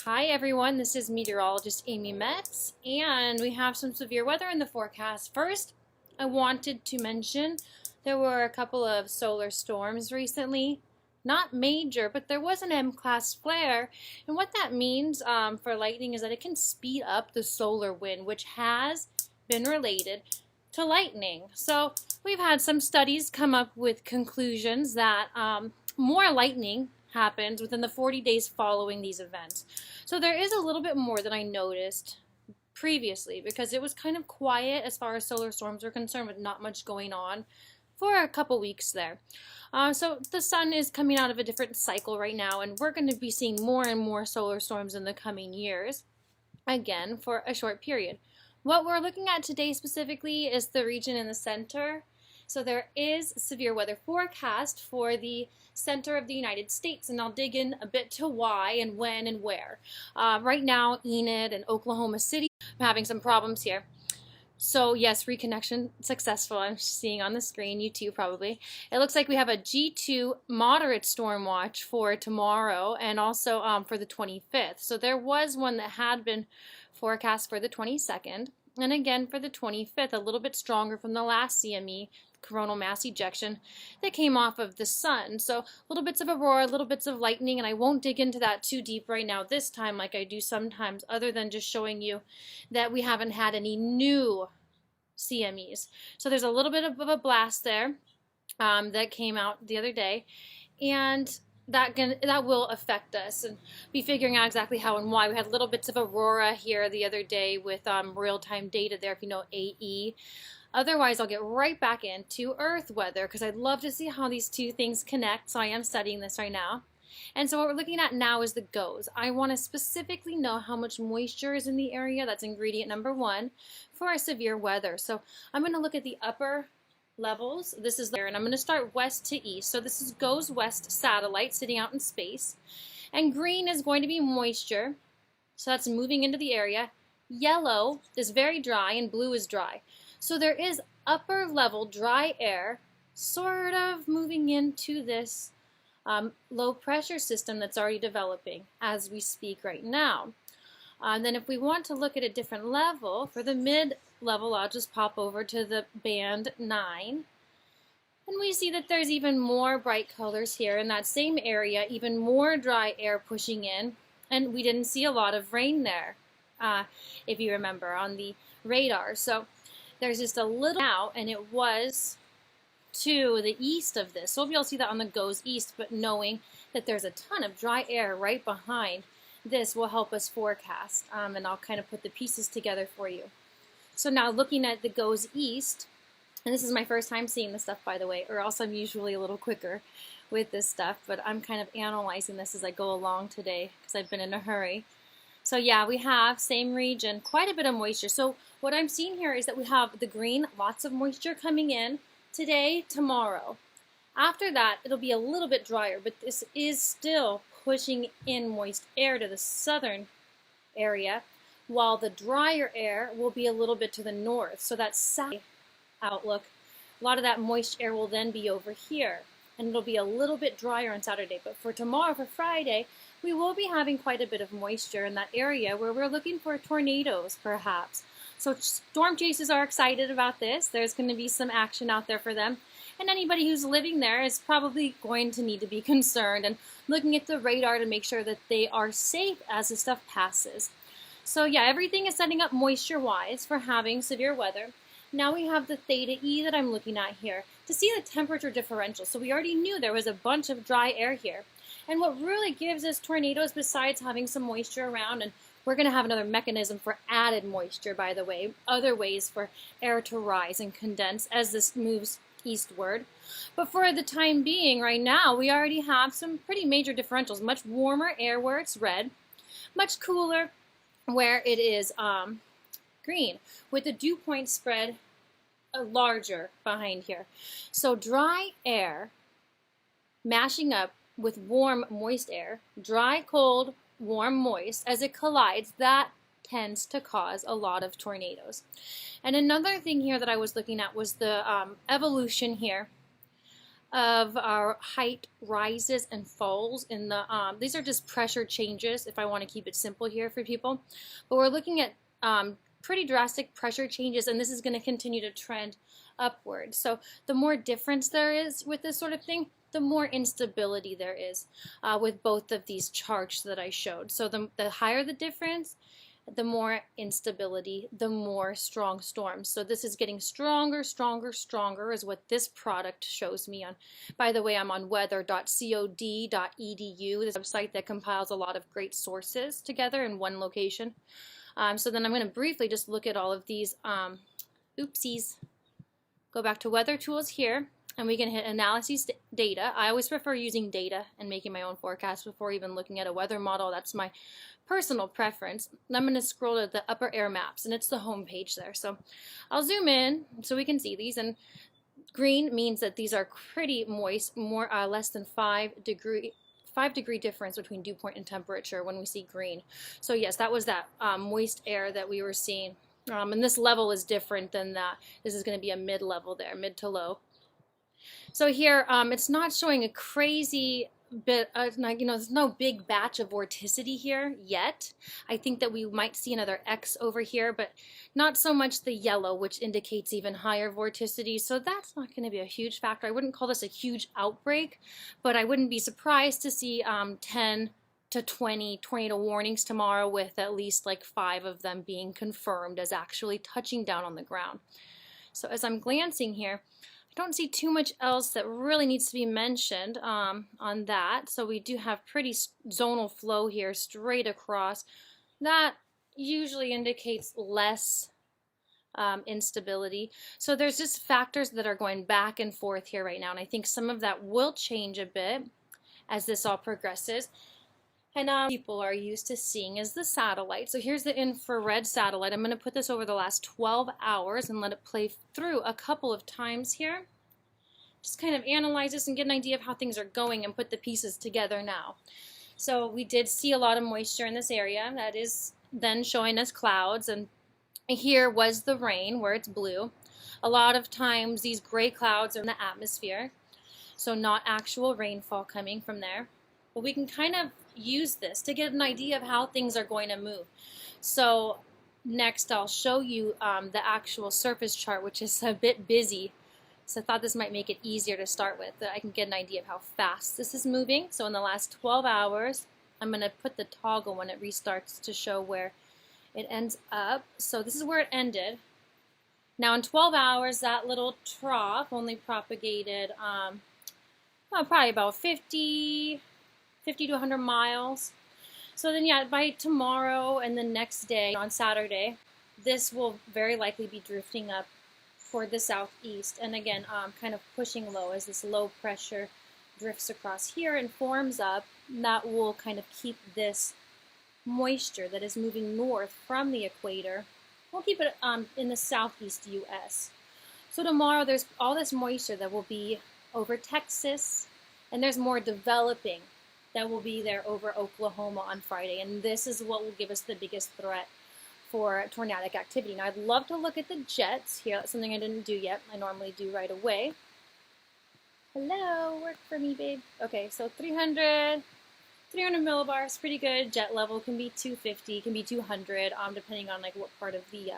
Hi everyone, this is meteorologist Amy Metz, and we have some severe weather in the forecast. First, I wanted to mention there were a couple of solar storms recently. Not major, but there was an M-class flare, and what that means for lightning is that it can speed up the solar wind, which has been related to lightning. So we've had some studies come up with conclusions that more lightning happens within the 40 days following these events. So there is a little bit more than I noticed previously because it was kind of quiet as far as solar storms are concerned with not much going on for a couple weeks there. So the sun is coming out of a different cycle right now, and we're going to be seeing more and more solar storms in the coming years, again for a short period. What we're looking at today specifically is the region in the center. So there is severe weather forecast for the center of the United States, and I'll dig in a bit to why and when and where. Right now, Enid and Oklahoma City are having some problems here. So yes, reconnection successful. I'm seeing on the screen, you too probably. It looks like we have a G2 moderate storm watch for tomorrow and also for the 25th. So there was one that had been forecast for the 22nd. And again for the 25th, a little bit stronger from the last CME, coronal mass ejection, that came off of the sun. So little bits of aurora, little bits of lightning, and I won't dig into that too deep right now this time like I do sometimes, other than just showing you that we haven't had any new CMEs. So there's a little bit of a blast there that came out the other day, and that will affect us and be figuring out exactly how and why. We had little bits of aurora here the other day with real-time data there, if you know AE. Otherwise, I'll get right back into Earth weather because I'd love to see how these two things connect, so I am studying this right now. And so what we're looking at now is the GOES. I want to specifically know how much moisture is in the area. That's ingredient number one for our severe weather. So I'm going to look at the upper levels. This is there, and I'm going to start west to east. So this is GOES West satellite sitting out in space. And green is going to be moisture. So that's moving into the area. Yellow is very dry, and blue is dry. So there is upper level dry air sort of moving into this low pressure system that's already developing as we speak right now. And then if we want to look at a different level, for the mid level, I'll just pop over to the band 9. And we see that there's even more bright colors here in that same area, even more dry air pushing in. And we didn't see a lot of rain there, if you remember, on the radar. So there's just a little now, and it was to the east of this. So we'll be able to see that on the GOES east, but knowing that there's a ton of dry air right behind this will help us forecast, and I'll kind of put the pieces together for you. So now looking at the GOES east, and this is my first time seeing this stuff, by the way, or else I'm usually a little quicker with this stuff, but I'm kind of analyzing this as I go along today because I've been in a hurry. So yeah, we have, same region, quite a bit of moisture. So what I'm seeing here is that we have the green, lots of moisture coming in today, tomorrow. After that, it'll be a little bit drier, but this is still pushing in moist air to the southern area, while the drier air will be a little bit to the north. So that south outlook, a lot of that moist air will then be over here, and it'll be a little bit drier on Saturday. But for tomorrow, for Friday, we will be having quite a bit of moisture in that area where we're looking for tornadoes, perhaps. So storm chasers are excited about this. There's going to be some action out there for them. And anybody who's living there is probably going to need to be concerned and looking at the radar to make sure that they are safe as this stuff passes. So yeah, everything is setting up moisture-wise for having severe weather. Now we have the theta E that I'm looking at here to see the temperature differential. So we already knew there was a bunch of dry air here. And what really gives us tornadoes, besides having some moisture around, and we're going to have another mechanism for added moisture, by the way, other ways for air to rise and condense as this moves eastward. But for the time being, right now, we already have some pretty major differentials. Much warmer air where it's red, much cooler where it is green, with the dew point spread larger behind here. So dry air mashing up with warm, moist air, dry, cold, warm, moist, as it collides, that tends to cause a lot of tornadoes. And another thing here that I was looking at was the evolution here of our height rises and falls in the, these are just pressure changes if I want to keep it simple here for people. But we're looking at pretty drastic pressure changes, and this is going to continue to trend upward. So the more difference there is with this sort of thing, the more instability there is with both of these charts that I showed. So the higher the difference, the more instability, the more strong storms. So this is getting stronger, stronger, stronger is what this product shows me on. By the way, I'm on weather.cod.edu, this website that compiles a lot of great sources together in one location. So then I'm going to briefly just look at all of these. Oopsies. Go back to weather tools here, and we can hit analysis data. I always prefer using data and making my own forecast before even looking at a weather model. That's my personal preference. I'm going to scroll to the upper air maps, and it's the home page there. So I'll zoom in so we can see these, and green means that these are pretty moist, more less than 5-degree difference between dew point and temperature when we see green. So yes, that was that moist air that we were seeing. And this level is different than that. This is going to be a mid-level there, mid to low. So here, it's not showing a crazy bit, there's no big batch of vorticity here yet. I think that we might see another X over here, but not so much the yellow, which indicates even higher vorticity. So that's not going to be a huge factor. I wouldn't call this a huge outbreak, but I wouldn't be surprised to see 10 to 20 tornado warnings tomorrow, with at least like 5 of them being confirmed as actually touching down on the ground. So as I'm glancing here, I don't see too much else that really needs to be mentioned on that. So we do have pretty zonal flow here straight across. That usually indicates less instability. So there's just factors that are going back and forth here right now, and I think some of that will change a bit as this all progresses. And people are used to seeing is the satellite. So here's the infrared satellite. I'm going to put this over the last 12 hours and let it play through a couple of times here. Just kind of analyze this and get an idea of how things are going and put the pieces together now. So we did see a lot of moisture in this area. That is then showing us clouds. And here was the rain where it's blue. A lot of times these gray clouds are in the atmosphere. So not actual rainfall coming from there. But we can kind of use this to get an idea of how things are going to move. So next I'll show you the actual surface chart, which is a bit busy. So I thought this might make it easier to start with, that I can get an idea of how fast this is moving. So in the last 12 hours, I'm going to put the toggle when it restarts to show where it ends up. So this is where it ended. Now in 12 hours, that little trough only propagated probably about 50 to 100 miles. So then yeah, by tomorrow and the next day on Saturday, this will very likely be drifting up toward the southeast, and again kind of pushing low as this low pressure drifts across here and forms up. That will kind of keep this moisture that is moving north from the equator. We'll keep it in the southeast US. So tomorrow there's all this moisture that will be over Texas, and there's more developing that will be there over Oklahoma on Friday, and this is what will give us the biggest threat for tornadic activity. Now I'd love to look at the jets here. That's something I didn't do yet. I normally do right away. Hello, work for me, babe. Okay, so 300 millibars, pretty good. Jet level can be 250, can be 200, depending on like what part of the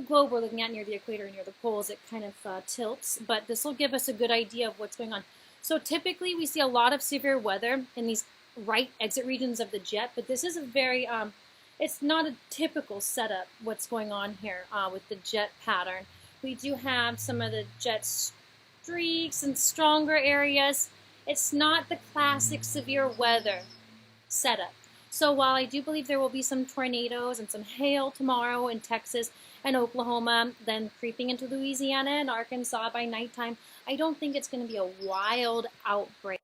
globe we're looking at, near the equator, near the poles. It kind of tilts, but this will give us a good idea of what's going on. So typically we see a lot of severe weather in these right exit regions of the jet, but this is a very it's not a typical setup, what's going on here with the jet pattern. We do have some of the jet streaks and stronger areas. It's not the classic severe weather setup. So while I do believe there will be some tornadoes and some hail tomorrow in Texas and Oklahoma, then creeping into Louisiana and Arkansas by nighttime, I don't think it's going to be a wild outbreak.